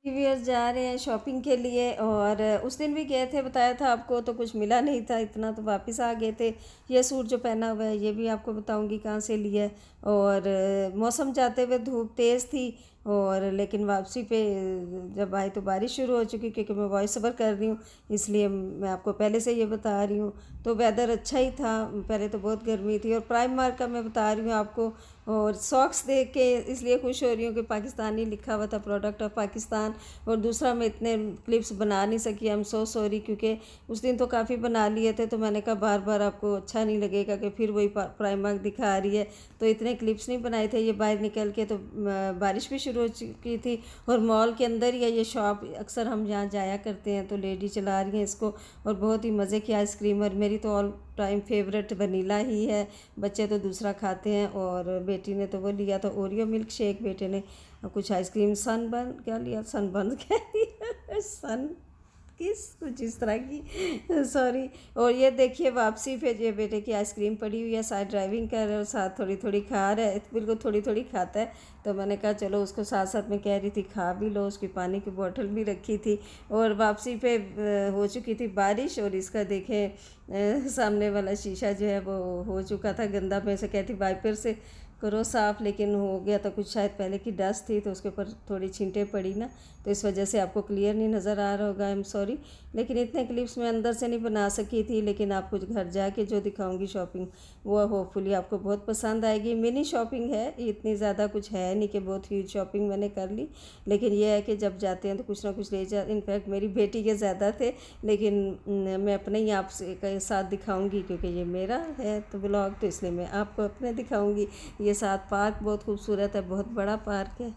Viewers जा रहे हैं शॉपिंग के लिए और उस दिन भी गए थे, बताया था आपको, तो कुछ मिला नहीं था इतना, तो वापस आ गए थे। ये सूट जो पहना हुआ है ये भी आपको बताऊंगी कहाँ से लिया है। और मौसम जाते हुए धूप तेज़ थी और लेकिन वापसी पे जब आई तो बारिश शुरू हो चुकी, क्योंकि मैं वॉइस ओवर कर रही हूँ इसलिए मैं आपको पहले से ये बता रही हूँ। तो वेदर अच्छा ही था, पहले तो बहुत गर्मी थी। और प्राइम मार्क का मैं बता रही हूँ आपको, और सॉक्स देख के इसलिए खुश हो रही हूँ कि पाकिस्तानी लिखा हुआ था, प्रोडक्ट ऑफ पाकिस्तान। और दूसरा मैं इतने क्लिप्स बना नहीं सकी, आई एम सो सॉरी, क्योंकि उस दिन तो काफ़ी बना लिए थे, तो मैंने कहा बार बार आपको अच्छा नहीं लगेगा कि फिर वही प्राइम मार्क दिखा रही है, तो इतने क्लिप्स नहीं बनाए थे। ये बाहर निकल के तो बारिश भी शुरू हो चुकी थी और मॉल के अंदर ही है ये शॉप, अक्सर हम यहाँ जाया करते हैं, तो लेडी चला रही हैं इसको और बहुत ही मज़े की आइसक्रीम। और मेरी तो ऑल टाइम फेवरेट वनीला ही है, बच्चे तो दूसरा खाते हैं। और बेटी ने तो वो लिया था ओरियो मिल्क शेक, बेटे ने कुछ आइसक्रीम सनबर्न क्या लिया, सनबर्न क्या लिया सन किस कुछ इस तरह की, सॉरी। और ये देखिए वापसी पे ये बेटे की आइसक्रीम पड़ी हुई है, साथ ड्राइविंग कर रहे और साथ थोड़ी थोड़ी खा रहा है, बिल्कुल थोड़ी थोड़ी खाता है। तो मैंने कहा चलो उसको साथ साथ में कह रही थी खा भी लो, उसकी पानी की बोतल भी रखी थी। और वापसी पे हो चुकी थी बारिश और इसका देखें सामने वाला शीशा जो है वो हो चुका था गंदा। मैं से कहती वाइपर से करो साफ़, लेकिन हो गया था कुछ, शायद पहले की डस्ट थी तो उसके ऊपर थोड़ी छींटे पड़ी ना, तो इस वजह से आपको क्लियर नहीं नज़र आ रहा होगा, आई एम सॉरी। लेकिन इतने क्लिप्स मैं अंदर से नहीं बना सकी थी, लेकिन आपको घर जाके जो दिखाऊंगी शॉपिंग वो होपफुली आपको बहुत पसंद आएगी। मिनी शॉपिंग है, इतनी ज़्यादा कुछ है नहीं कि बहुत ह्यूज शॉपिंग मैंने कर ली, लेकिन यह है कि जब जाते हैं तो कुछ ना कुछ ले जा। इनफैक्ट मेरी बेटी के ज़्यादा थे, लेकिन मैं अपने ही आप के साथ दिखाऊँगी क्योंकि ये मेरा है तो ब्लॉग, तो इसलिए मैं आपको अपने दिखाऊँगी। ये साथ पार्क बहुत खूबसूरत है, बहुत बड़ा पार्क है।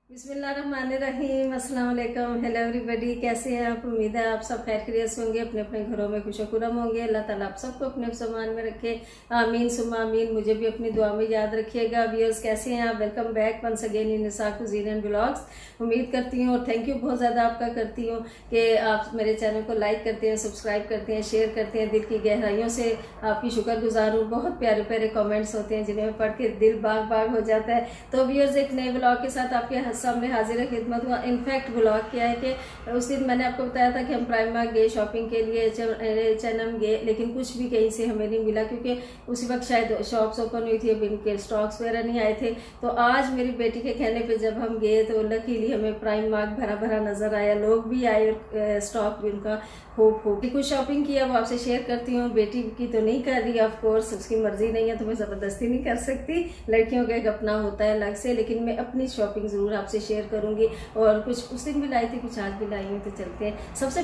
बिस्मिल्लाहिर्रहमानिर्रहीम, अस्सलाम वालेकुम, हेलो एवरीबॉडी, कैसे हैं आप? उम्मीद है आप सब खैर खैरियत से होंगे, अपने अपने घरों में खुशखुरम होंगे। अल्लाह ताला आप सबको अपने सामान में रखे, आमीन सुम्मा आमीन। मुझे भी अपनी दुआ में याद रखिएगा। व्यूअर्स कैसे हैं आप? Welcome back once again in Nisa cuisine and blogs. उम्मीद करती हूँ और थैंक यू बहुत ज़्यादा आपका करती हूँ कि आप मेरे चैनल को लाइक करते हैं, सब्सक्राइब करते हैं, शेयर करते हैं। दिल की गहराइयों से आपकी शुक्रगुजार हूँ। बहुत प्यारे प्यारे कॉमेंट्स होते हैं जिन्हें पढ़ के दिल बाग बाग हो जाता है। तो व्यूअर्स एक नए ब्लॉग के साथ आपके सामने हाजिर खिदमत हुआ। इनफैक्ट ब्लॉग क्या है कि उस दिन मैंने आपको बताया था कि हम प्राइम मार्क गए शॉपिंग के लिए, H&M गए, लेकिन कुछ भी कहीं से हमें नहीं मिला क्योंकि उसी वक्त शायद शॉप्स ओपन हुई थी, अब इनके स्टॉक्स वगैरह नहीं आए थे। तो आज मेरी बेटी के कहने पे जब हम गए तो लकीली हमें प्राइम मार्क भरा भरा नजर आया, लोग भी आए और स्टॉक भी उनका खूब कुछ शॉपिंग किया वो आपसे शेयर करती हूँ। बेटी की तो नहीं कर रही, ऑफ कोर्स उसकी मर्जी नहीं है तो मैं जबरदस्ती नहीं कर सकती, लड़कियों का एक अपना होता है अलग से, लेकिन मैं अपनी शॉपिंग जरूर आपसे शेयर करूंगी। और कुछ उस दिन भी लाई थी, कुछ आज भी लाई हूँ, तो चलते हैं। सबसे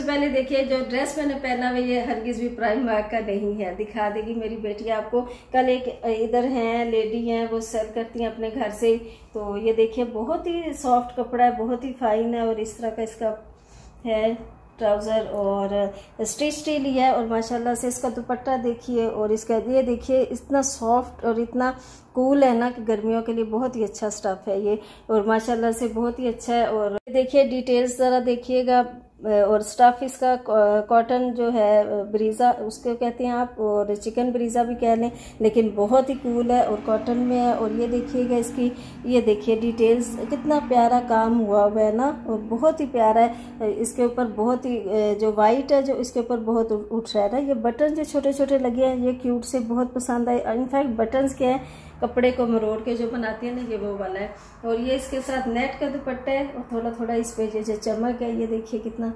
पहले देखिए जो ड्रेस मैंने पहना हुआ ये हरगिज भी प्राइम मार्क का नहीं है, दिखा देगी मेरी बेटी आपको। कल एक इधर हैं लेडी हैं वो सेल करती हैं अपने घर से, तो ये देखिए बहुत ही सॉफ्ट कपड़ा है, बहुत ही फाइन है। और इस तरह का इसका है ट्राउज़र और स्टिच लिया है और माशाल्लाह से इसका दुपट्टा देखिए और इसका ये देखिए इतना सॉफ्ट और इतना कूल है ना कि गर्मियों के लिए बहुत ही अच्छा स्टफ है ये, और माशाल्लाह से बहुत ही अच्छा है। और देखिए डिटेल्स ज़रा देखिएगा। और स्टफ इसका कॉटन जो है ब्रीज़ा उसको कहते हैं आप, और चिकन ब्रीज़ा भी कह लें, लेकिन बहुत ही कूल है और कॉटन में है। और ये देखिएगा इसकी, ये देखिए डिटेल्स, कितना प्यारा काम हुआ हुआ है ना, और बहुत ही प्यारा है। इसके ऊपर बहुत ही जो वाइट है जो इसके ऊपर बहुत उठ रहा है ना, ये बटन जो छोटे छोटे लगे हैं ये क्यूट से बहुत पसंद आए। इनफैक्ट बटन्स क्या है, कपड़े को मरोड़ के जो बनाती है ना, ये वो वाला है। और ये इसके साथ नेट का दुपट्टा है और थोड़ा थोड़ा इस पे जैसे चमक है, ये देखिए कितना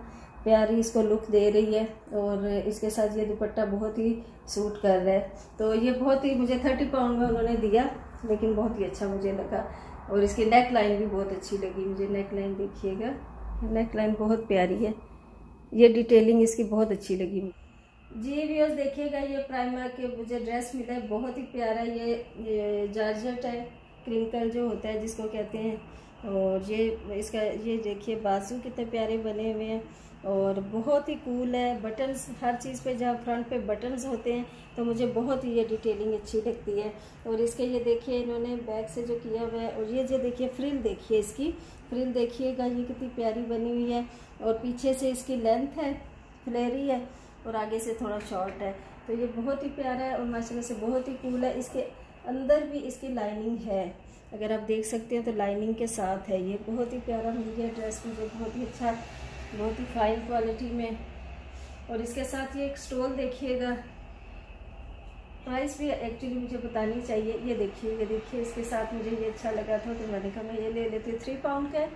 प्यारी इसको लुक दे रही है। और इसके साथ ये दुपट्टा बहुत ही सूट कर रहा है। तो ये बहुत ही मुझे 30 पाउंड में उन्होंने दिया, लेकिन बहुत ही अच्छा मुझे लगा। और इसकी नेक लाइन भी बहुत अच्छी लगी मुझे, नेक लाइन देखिएगा, नेक लाइन बहुत प्यारी है, ये डिटेलिंग इसकी बहुत अच्छी लगी जी। व्यूअर्स देखिएगा ये प्राइम मार्क के मुझे ड्रेस मिला है, बहुत ही प्यारा। ये जॉर्जेट है, क्रिंकल जो होता है जिसको कहते हैं। और ये इसका ये देखिए बाजू कितने प्यारे बने हुए हैं और बहुत ही कूल है। बटन्स हर चीज़ पे जहाँ फ्रंट पे बटन्स होते हैं तो मुझे बहुत ही ये डिटेलिंग अच्छी लगती है। और इसके ये देखिए इन्होंने बैक से जो किया हुआ है, और ये जो देखिए फ्रिल देखिए, इसकी फ्रिल देखिएगा ये कितनी प्यारी बनी हुई है। और पीछे से इसकी लेंथ है, फ्लेयरी है और आगे से थोड़ा शॉर्ट है। तो ये बहुत ही प्यारा है और माशाल्लाह से बहुत ही कूल है। इसके अंदर भी इसकी लाइनिंग है, अगर आप देख सकते हैं तो लाइनिंग के साथ है। ये बहुत ही प्यारा मिल गया ड्रेस, मुझे बहुत ही अच्छा, बहुत ही फाइन क्वालिटी में। और इसके साथ ये एक स्टोल देखिएगा, प्राइस भी एक्चुअली मुझे बतानी चाहिए। ये देखिए इसके साथ मुझे ये अच्छा लगा था तो मैंने कहा मैं ये ले लेती हूँ। 3 पाउंड का है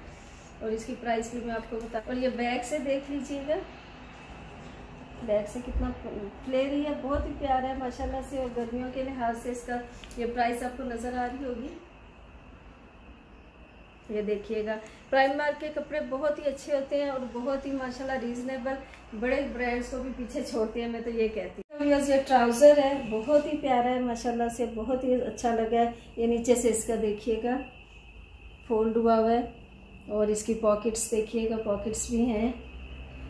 और इसकी प्राइस भी मैं आपको बता। और ये बैग से देख लीजिएगा, बैग से कितना फ्लेयरी है, बहुत ही प्यारा है माशाल्लाह से। और गर्मियों के लिहाज से इसका ये प्राइस आपको नज़र आ रही होगी। ये देखिएगा, प्राइममार्क के कपड़े बहुत ही अच्छे होते हैं और बहुत ही माशाल्लाह रीजनेबल, बड़े ब्रांड्स को भी पीछे छोड़ते हैं, मैं तो ये कहती हूँ। ये ट्राउज़र है, बहुत ही प्यारा है माशाल्लाह से, बहुत ही अच्छा लगा है। ये नीचे से इसका देखिएगा फोल्ड हुआ है और इसकी पॉकेट्स देखिएगा, पॉकेट्स भी हैं,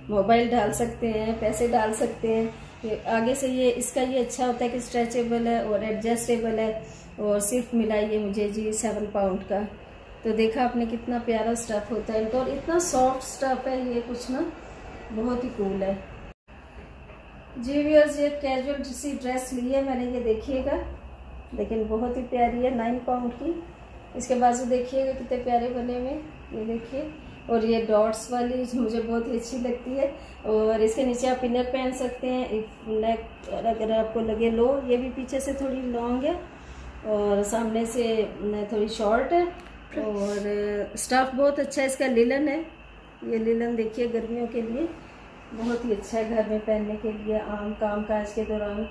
मोबाइल डाल सकते हैं, पैसे डाल सकते हैं। ये आगे से ये इसका ये अच्छा होता है कि स्ट्रेचेबल है और एडजस्टेबल है। और सिर्फ मिला ये मुझे जी 7 पाउंड का। तो देखा आपने कितना प्यारा स्टफ होता है इनका और इतना सॉफ्ट स्टफ है ये, कुछ ना बहुत ही कूल है जी। व्यूअर्स, ये कैजुअल सी ड्रेस ली है मैंने, ये देखिएगा, लेकिन बहुत ही प्यारी है, 9 पाउंड की। इसके बाजू देखिएगा कितने प्यारे बने हुए, ये देखिए। और ये डॉट्स वाली मुझे बहुत ही अच्छी लगती है। और इसके नीचे आप इनर पहन सकते हैं, नेक अगर आपको लगे लो। ये भी पीछे से थोड़ी लॉन्ग है और सामने से थोड़ी शॉर्ट है। और स्टफ बहुत अच्छा है, इसका लिलन है। ये लिलन देखिए गर्मियों के लिए बहुत ही अच्छा है, घर में पहनने के लिए, आम काम काज के दौरान।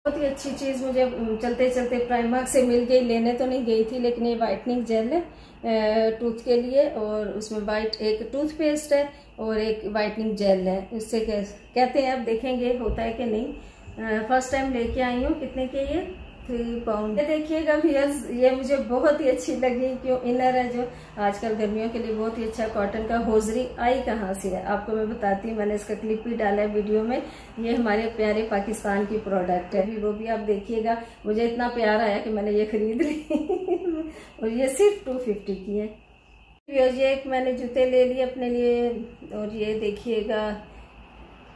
बहुत ही अच्छी चीज़ मुझे चलते चलते प्राइममार्क से मिल गई। लेने तो नहीं गई थी, लेकिन ये वाइटनिंग जेल है टूथ के लिए और उसमें वाइट एक टूथपेस्ट है और एक वाइटनिंग जेल है। इससे कहते हैं, अब देखेंगे होता है कि नहीं। फर्स्ट टाइम लेके आई हूँ। कितने के ये 3 पाउंड। ये देखिएगा व्यूअर्स, ये मुझे बहुत ही अच्छी लगी। क्यों, इनर है जो आजकल गर्मियों के लिए बहुत ही अच्छा, कॉटन का। होजरी आई कहाँ से है आपको मैं बताती हूँ, मैंने इसका क्लिप भी डाला है वीडियो में। ये हमारे प्यारे पाकिस्तान की प्रोडक्ट है, वो भी आप देखिएगा। मुझे इतना प्यार आया कि मैंने ये खरीद ली और ये सिर्फ 250 की है। ये एक मैंने जूते ले लिए अपने लिए और ये देखिएगा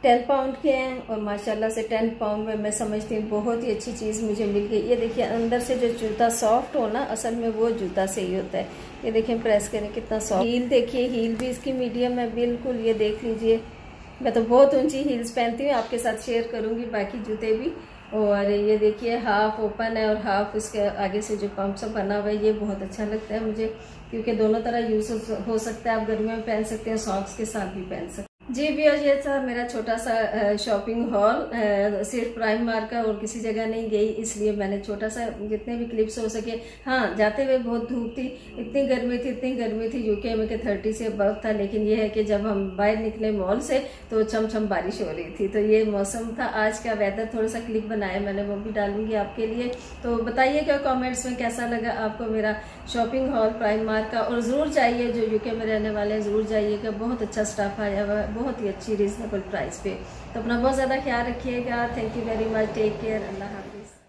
10 पाउंड के हैं और माशाल्लाह से 10 पाउंड में मैं समझती हूँ बहुत ही अच्छी चीज़ मुझे मिल गई। ये देखिए अंदर से जो जूता सॉफ्ट हो ना, असल में वो जूता सही होता है। ये देखिए प्रेस करें कितना सॉफ्ट। हील देखिए, हील भी इसकी मीडियम है बिल्कुल, ये देख लीजिए। मैं तो बहुत ऊंची हील्स पहनती हूँ, आपके साथ शेयर करूँगी बाकी जूते भी। और ये देखिए हाफ ओपन है और हाफ इसके आगे से जो पंप सब बना हुआ है, ये बहुत अच्छा लगता है मुझे, क्योंकि दोनों तरह यूज हो सकता है। आप गर्मियों में पहन सकते हैं, सॉक्स के साथ भी पहन सकते हैं। जी व्यूअर्स, ये था मेरा छोटा सा शॉपिंग हॉल। सिर्फ प्राइममार्क का और किसी जगह नहीं गई, इसलिए मैंने छोटा सा जितने भी क्लिप्स हो सके। हाँ, जाते हुए बहुत धूप थी, इतनी गर्मी थी यूके में कि 30 से अबव था। लेकिन ये है कि जब हम बाहर निकले मॉल से तो छम बारिश हो रही थी। तो ये मौसम था आज का, वेदर थोड़ा सा क्लिप बनाया मैंने, वो भी डालूंगी आपके लिए। तो बताइएगा कॉमेंट्स में कैसा लगा आपको मेरा शॉपिंग हॉल प्राइममार्क का। और ज़रूर जाइए, जो यूके में रहने वाले हैं ज़रूर जाइएगा, बहुत अच्छा स्टाफ आया हुआ है, बहुत ही अच्छी रीजनेबल प्राइस पे। तो अपना बहुत ज़्यादा ख्याल रखिएगा। Thank you very much, take care, अल्लाह हाफिज़।